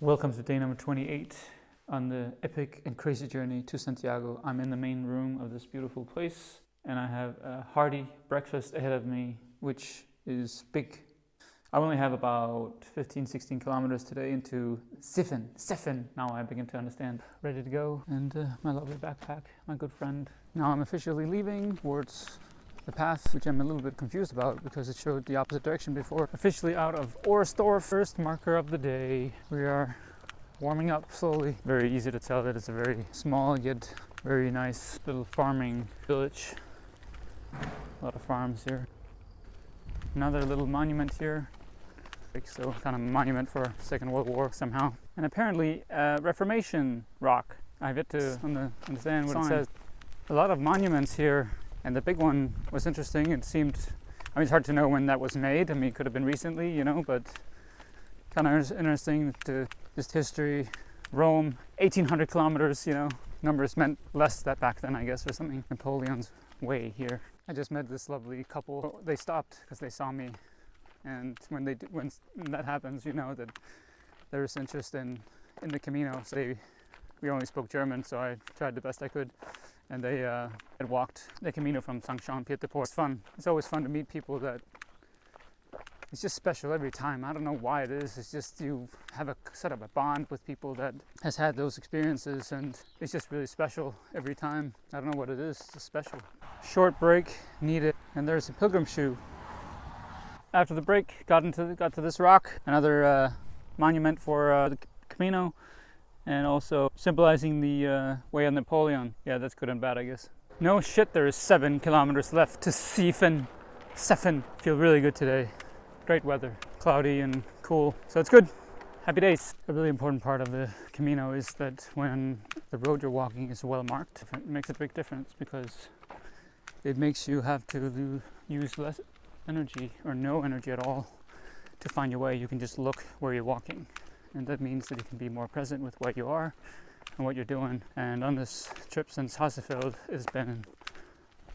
Welcome to day number 28 on the epic and crazy journey to Santiago. I'm in the main room of this beautiful place and I have a hearty breakfast ahead of me, which is big. I only have about 15-16 kilometers today into Seffen. Now I begin to understand. Ready to go, and my lovely backpack, my good friend. Now I'm officially leaving towards the path, which I'm a little bit confused about because it showed the opposite direction before. Officially out of Orestorf. First marker of the day. We are warming up slowly. Very easy to tell that it's a very small yet very nice little farming village. A lot of farms here. Another little monument here. So kind of a monument for Second World War somehow. And apparently a Reformation rock. I've yet to understand what it says. A lot of monuments here. And the big one was interesting. It seemed, I mean, it's hard to know when that was made. I mean, it could have been recently, you know, but kind of interesting to just history. Rome, 1800 kilometers, you know, numbers meant less that back then, I guess, or something. Napoleon's way here. I just met this lovely couple. They stopped because they saw me. And when that happens, you know that there's interest in the Camino. So we only spoke German, so I tried the best I could. And they had walked the Camino from St. Jean-Pied-de-Port. It's fun. It's always fun to meet people that, it's just special every time. I don't know why it is. It's just you have a set up a bond with people that has had those experiences, and it's just really special every time. I don't know what it is. It's just special. Short break needed, and there's a pilgrim shoe. After the break, got to this rock, another monument for the Camino, and also symbolizing the way of Napoleon. Yeah, that's good and bad, I guess. No shit, there is 7 kilometers left to Seffen. Feel really good today. Great weather, cloudy and cool, so it's good. Happy days. A really important part of the Camino is that when the road you're walking is well marked, it makes a big difference because it makes you have to use less energy or no energy at all to find your way. You can just look where you're walking, and that means that you can be more present with what you are and what you're doing. And on this trip since Hassefeld, it's been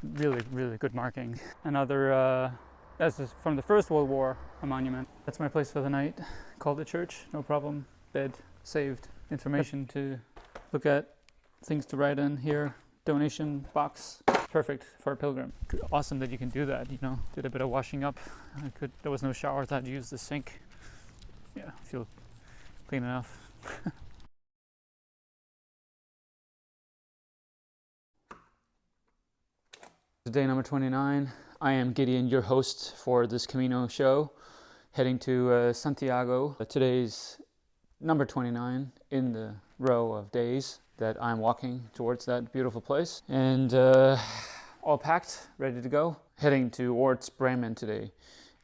really good marking. Another that's from the First World War, a monument. That's my place for the night. Called the church, no problem. Bed saved. Information to look at, things to write in here, donation box. Perfect for a pilgrim. Awesome that you can do that, you know. Did a bit of washing up. There was no shower, so I had to use the sink. Yeah, feel clean enough. Day number 29. I am Gideon, your host for this Camino show, heading to Santiago. Today's number 29 in the row of days that I'm walking towards that beautiful place, and all packed, ready to go, heading towards Bremen today.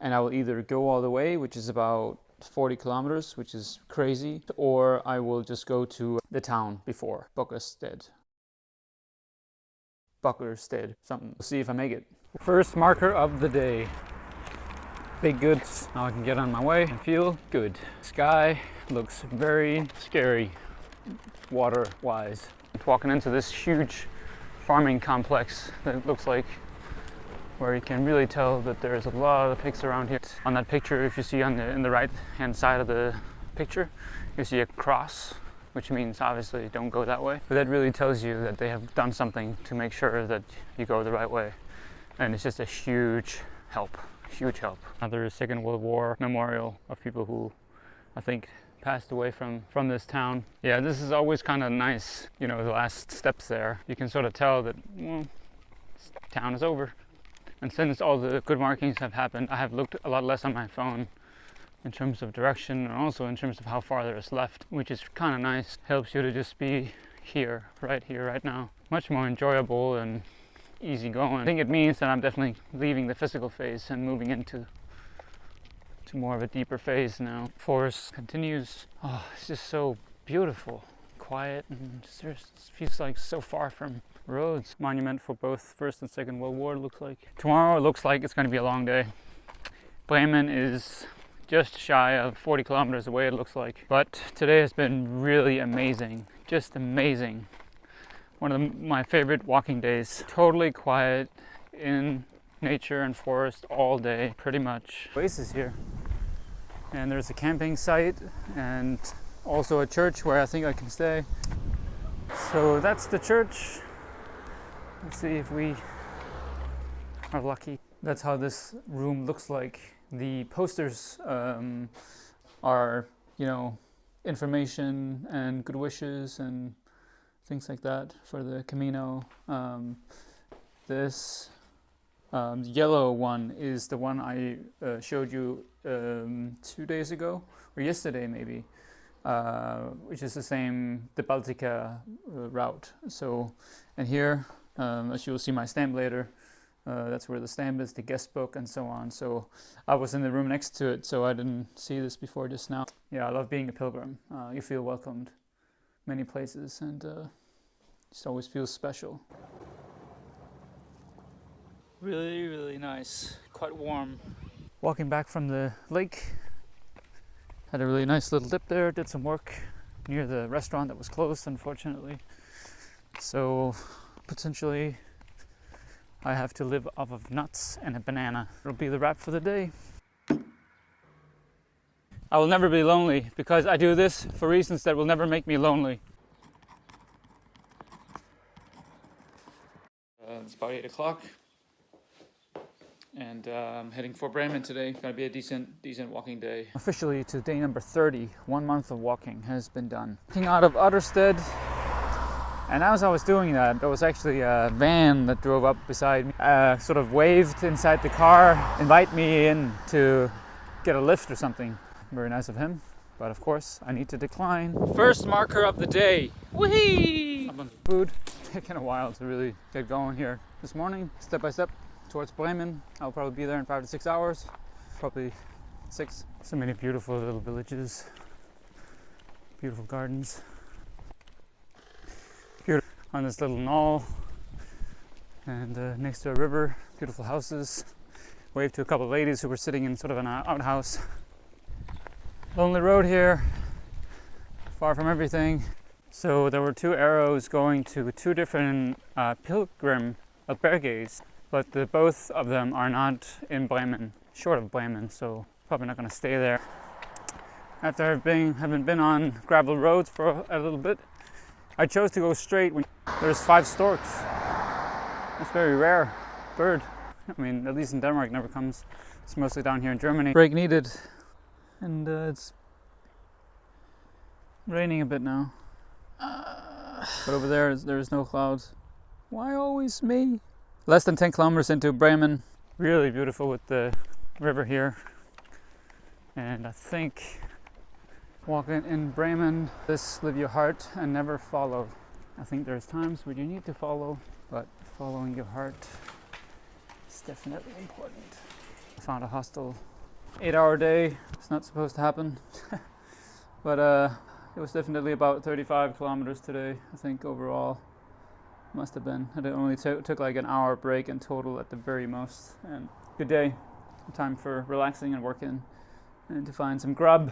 And I will either go all the way, which is about 40 kilometers, which is crazy, or I will just go to the town before, Bockerstedt, something. We'll see if I make it. First marker of the day. Big goods. Now I can get on my way and feel good. Sky looks very scary water-wise. Walking into this huge farming complex that looks like, where you can really tell that there's a lot of pigs around here. On that picture, if you see in the right hand side of the picture, you see a cross, which means obviously don't go that way. But that really tells you that they have done something to make sure that you go the right way. And it's just a huge help. Another Second World War memorial of people who, I think, passed away from this town. Yeah, this is always kind of nice, you know, the last steps there. You can sort of tell that, well, this town is over. And since all the good markings have happened, I have looked a lot less on my phone in terms of direction and also in terms of how far there is left, which is kind of nice. Helps you to just be here, right now. Much more enjoyable and easy going. I think it means that I'm definitely leaving the physical phase and moving into more of a deeper phase now. Forest continues. Oh, it's just so beautiful, quiet, and it feels like so far from roads. Monument for both First and Second World War, looks like. Tomorrow it looks like it's going to be a long day. Bremen is just shy of 40 kilometers away, it looks like. But today has been really amazing, just amazing. One of my favorite walking days. Totally quiet in nature and forest all day, pretty much. Oasis here. And there's a camping site, and Also a church where I think I can stay. So that's the church. Let's see if we are lucky. That's how this room looks like. The posters are, you know, information and good wishes and things like that for the Camino. This yellow one is the one I showed you 2 days ago, or yesterday maybe, which is the same, the Baltica route. So, and here, as you will see my stamp later, that's where the stamp is, the guest book and so on. So I was in the room next to it, so I didn't see this before just now. Yeah, I love being a pilgrim. You feel welcomed many places, and just always feels special. Really, really nice. Quite warm. Walking back from the lake, had a really nice little dip there. Did some work near the restaurant that was closed, unfortunately. So potentially I have to live off of nuts and a banana. It'll be the wrap for the day. I will never be lonely because I do this for reasons that will never make me lonely. It's about 8 o'clock. And I'm heading for Bremen today. Gonna be a decent walking day. Officially to day number 30. 1 month of walking has been done. Walking out of Otterstedt, and as I was doing that, there was actually a van that drove up beside me. Sort of waved inside the car, invite me in to get a lift or something. Very nice of him, but of course I need to decline. First marker of the day. Whee! Food. Taking a while to really get going here this morning, step by step. Towards Bremen. I'll probably be there in 5 to 6 hours, probably 6. So many beautiful little villages, beautiful gardens. Beautiful on this little knoll, and next to a river, beautiful houses. Waved to a couple of ladies who were sitting in sort of an outhouse. Lonely road here, far from everything. So there were 2 arrows going to 2 different pilgrim albergues. But both of them are not in Bremen, short of Bremen, so probably not going to stay there. After having been on gravel roads for a little bit, I chose to go straight when there's 5 storks. That's very rare bird. I mean, at least in Denmark, it never comes. It's mostly down here in Germany. Break needed, and it's raining a bit now. But over there is no clouds. Why always me? Less than 10 kilometers into Bremen. Really beautiful with the river here. And I think walking in Bremen, this live your heart and never follow. I think there's times where you need to follow, but following your heart is definitely important. I found a hostel. 8-hour day. It's not supposed to happen. But it was definitely about 35 kilometers today, I think, overall. Must have been. It only took like an hour break in total at the very most. And good day. Time for relaxing and working and to find some grub.